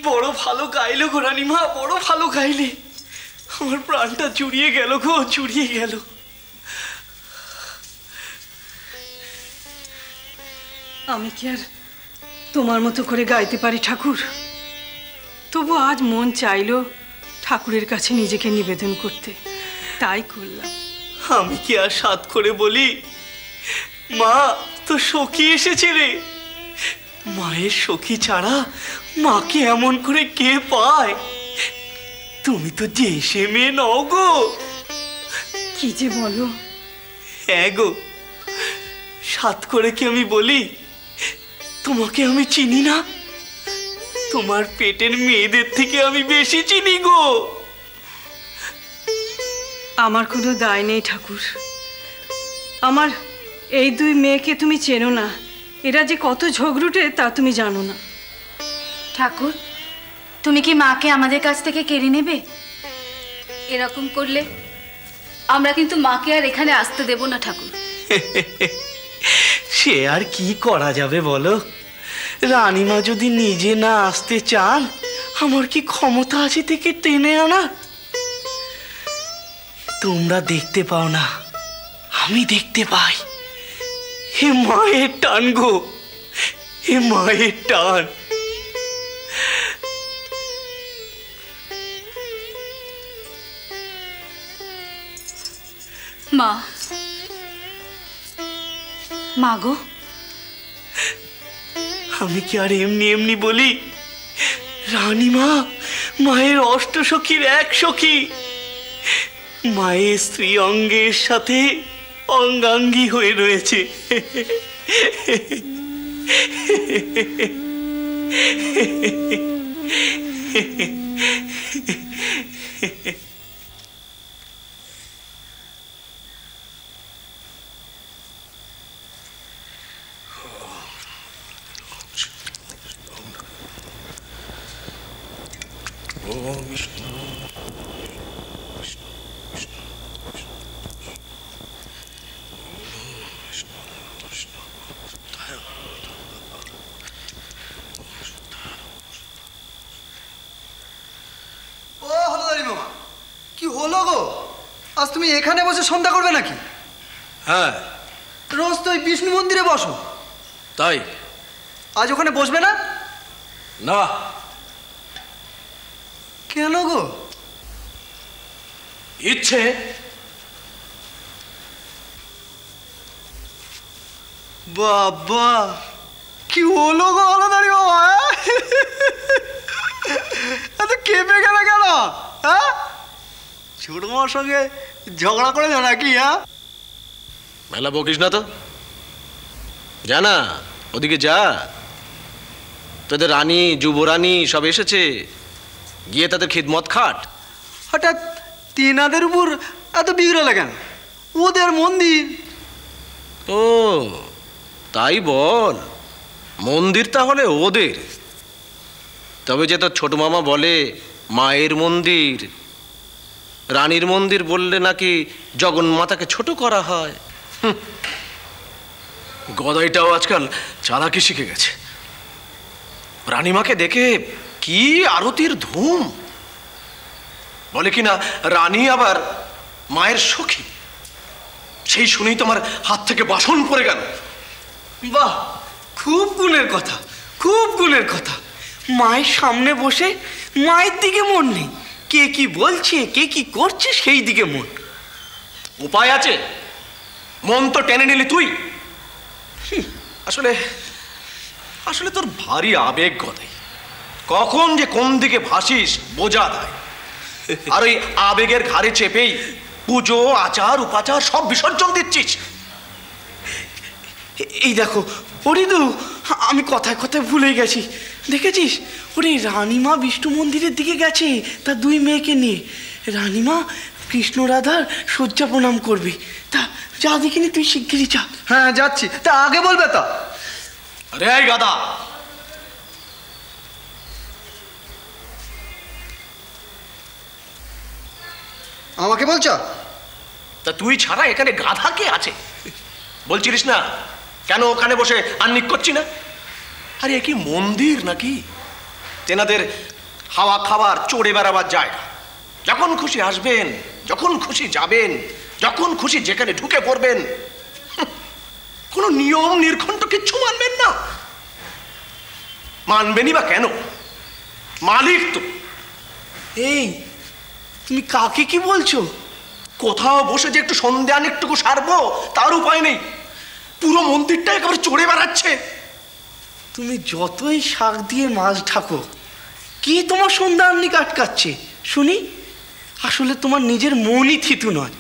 বড় ভালো গাইলো গো রানীমা, বড় ভালো গাইলে। আমার প্রাণটা জুড়িয়ে গেল গো, জুড়িয়ে গেল। আমি কি আর তোমার মতো করে গাইতে পারি ঠাকুর? তবু আজ মন চাইলো ঠাকুরের কাছে নিজেকে নিবেদন করতে, তাই করলাম। আমি কি আর সাধ করে বলি? মা তো সখী এসেছে রে। মায়ের সখী ছাড়া মাকে এমন করে কে পায়? তুমি তো যে সে মেয়ে নও গো। কি যে বলো। হ্যাঁ গো, সাধ করে কি আমি বলি তোমাকে আমি চিনি না? তোমার পেটের মেয়েদের থেকে আমি বেশি চিনি গো। আমার কোনো দায় নেই ঠাকুর। আমার এই দুই মেয়েকে তুমি চেনো না, এরা যে কত ঝগড়ুটে তা তুমি জানো না। ঠাকুর, তুমি কি মাকে আমাদের কাছ থেকে কেড়ে নেবে? এরকম করলে আমরা কিন্তু মাকে আর এখানে আসতে দেব না ঠাকুর। সে আর কি করা যাবে বলো? রানীমা যদি নিজে না আসতে চান, আমার কি ক্ষমতা আছে থেকে টেনে আনা? তোমরা দেখতে পাও না, আমি দেখতে পাই। হে মায়ের টান গো, হে মায়ের টান। মা, মা গো, আমি কি আর এমনি এমনি বলি? রানীমা মায়ের অষ্টসখীর এক সখী, মায়ের স্ত্রী অঙ্গের সাথে অঙ্গাঙ্গী হয়ে রয়েছে। কি হলো গো? আজ তুমি এখানে বসে সন্ধ্যা করবে নাকি? হ্যাঁ, রোজ তো ওই বিষ্ণু মন্দিরে বসো, তাই আজ ওখানে বসবে না? না। কেন গো? ইচ্ছে। বাবা, কি হলো গো আলাদারি বাবা? এত কেঁপে গেল কেন? হ্যাঁ, ছোট মার সঙ্গে ঝগড়া করে যা নাকি? হ্যাঁ, মেলা বকিস না তো, যা না ওদিকে যা। তোদের রানী যুবরানী সব এসেছে, গিয়ে তাদের খিদমত খাট। হঠাৎ তেনাদের উপর এত বিগড়ে কেন? ওদের মন্দির। ও তাই বল, মন্দির তাহলে ওদের। তবে যে তোর ছোট মামা বলে মায়ের মন্দির, রানীর মন্দির বললে নাকি জগন্মাতাকে ছোট করা হয়। গদাইটাও আজকাল চালাকি শিখে গেছে। রানীমাকে দেখে কি আরতির ধুম, বলে কিনা রানী আবার মায়ের সখী। সেই শুনেই তোমার হাত থেকে বাসন পড়ে গেল। বাহ, খুব গুণের কথা, খুব গুণের কথা। মায়ের সামনে বসে মায়ের দিকে মন নেই, কে কি বলছে কে কি করছে সেই দিকে মন। উপায় আছে? মন তো টেনে নিলি তুই। আসলে আসলে তোর ভারী আবেগ গদাই, কখন যে কোন দিকে ভাসিস বোঝা দেয়। আর ওই আবেগের ঘাড়ে চেপেই পুজো আচার উপাচার সব বিসর্জন দিচ্ছিস। এই দেখো হরিদু, আমি কথায় কথায় ভুলে গেছি, দেখেছিস? ওরে রানীমা বিষ্ণু মন্দিরের দিকে গেছে তার দুই মেয়েকে নিয়ে। রানীমা কৃষ্ণ রাধার শয্যা প্রণাম করবে। তা যা দেখিনি, তুই শিগগিরই যা। হ্যাঁ যাচ্ছি, তা আগে বলবে তো। আরে এই গাদা, আমাকে বলছো? তা তুই ছাড়া এখানে গাধা কে আছে? বলছিলিস না কেন ওখানে বসে আন্নিক করছি না? আরে এ কি মন্দির নাকি তেনাদের হাওয়া খাবার চড়ে বেড়াবার জায়গা? যখন খুশি আসবেন, যখন খুশি যাবেন, যখন খুশি যেখানে ঢুকে পড়বেন। কোনো নিয়ম নির্ঘণ্ট কিচ্ছু মানবেন না। মানবেনই বা কেন? মালিক তো। এই তুমি কাকে কি বলছো? কোথাও বসে যে একটু সন্ধ্যান একটুকু সারবো তার উপায় নেই। পুরো মন্দিরটা একেবারে চড়ে বেড়াচ্ছে। তুমি যতই শাক দিয়ে মাছ ঢাকো, কি তোমার সন্ধ্যা আন্নিক আটকাচ্ছে শুনি? আসলে তোমার নিজের মনই থিতু নয়।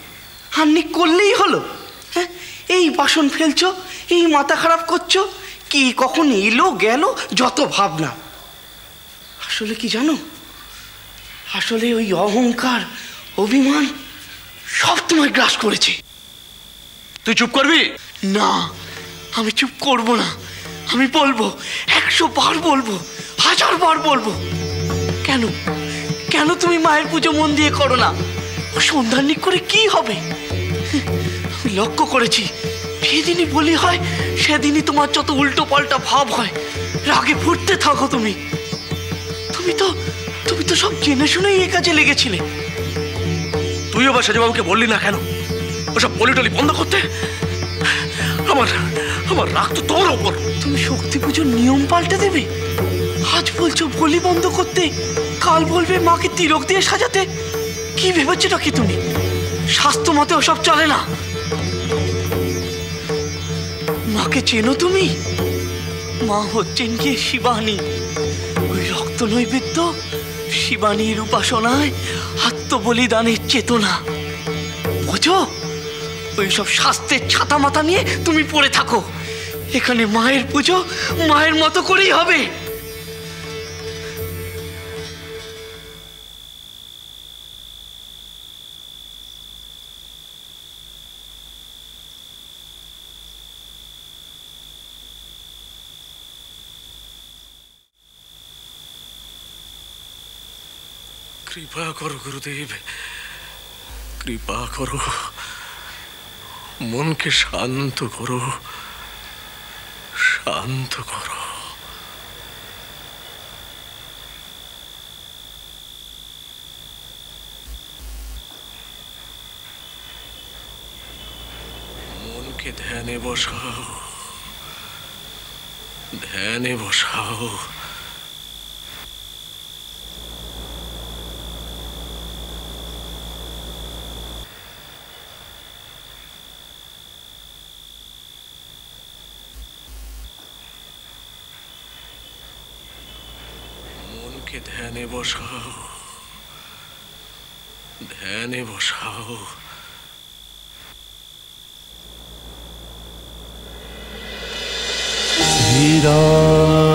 আন্নিক করলেই হলো। হ্যাঁ, এই বাসন ফেলছো, এই মাথা খারাপ করছো, কি কখন এলো গেল যত ভাবনা। আসলে কি জানো, আসলে ওই অহংকার অভিমান সব তোমায় গ্রাস করেছে। তুই চুপ করবি? না, আমি চুপ করব না। আমি বলবো, 100 বার বলবো, 1000 বার বলবো। কেন কেন তুমি মায়ের পুজো মন দিয়ে করো না? ও সন্ধ্যান্নিক করে কি হবে? আমি লক্ষ্য করেছি, যেদিনই বলি হয় সেদিনই তোমার যত উল্টো পাল্টা ভাব হয়। রাগে ফুটতে থাকো তুমি। তুমি তো সব জেনে শুনেই এ কাজে লেগেছিলে। তুই আবার সেজবাবুকে বললি না কেন ওসব বলি টলি বন্ধ করতে? আমার রাগ তো তোর ওপর। তুমি শক্তি পুজোর নিয়ম পাল্টে দেবে? আজ বলছো বলি বন্ধ করতে, কাল বলবে মাকে তিলক দিয়ে সাজাতে। কি ভেবেছো নাকি তুমি? স্বাস্থ্য মতে ওসব চলে না। মাকে চেনো তুমি? মা হচ্ছেন কি শিবানী। ওই রক্ত নৈবেদ্য, শিবানীর উপাসনায় আত্মবলিদানের চেতনা। বোঝো? ওই সব শাস্ত্রের ছাতা মাথা নিয়ে তুমি পড়ে থাকো। এখানে মায়ের পুজো মায়ের মতো করেই হবে। কৃপা করো গুরুদেব, কৃপা করো, মনকে শান্ত করো, শান্ত করো। মনকে ধ্যানে বসাও, ধ্যানে বসাও। মনকে ধ্যানে বসাও, ধ্যানে বসাও। শ্রীরাম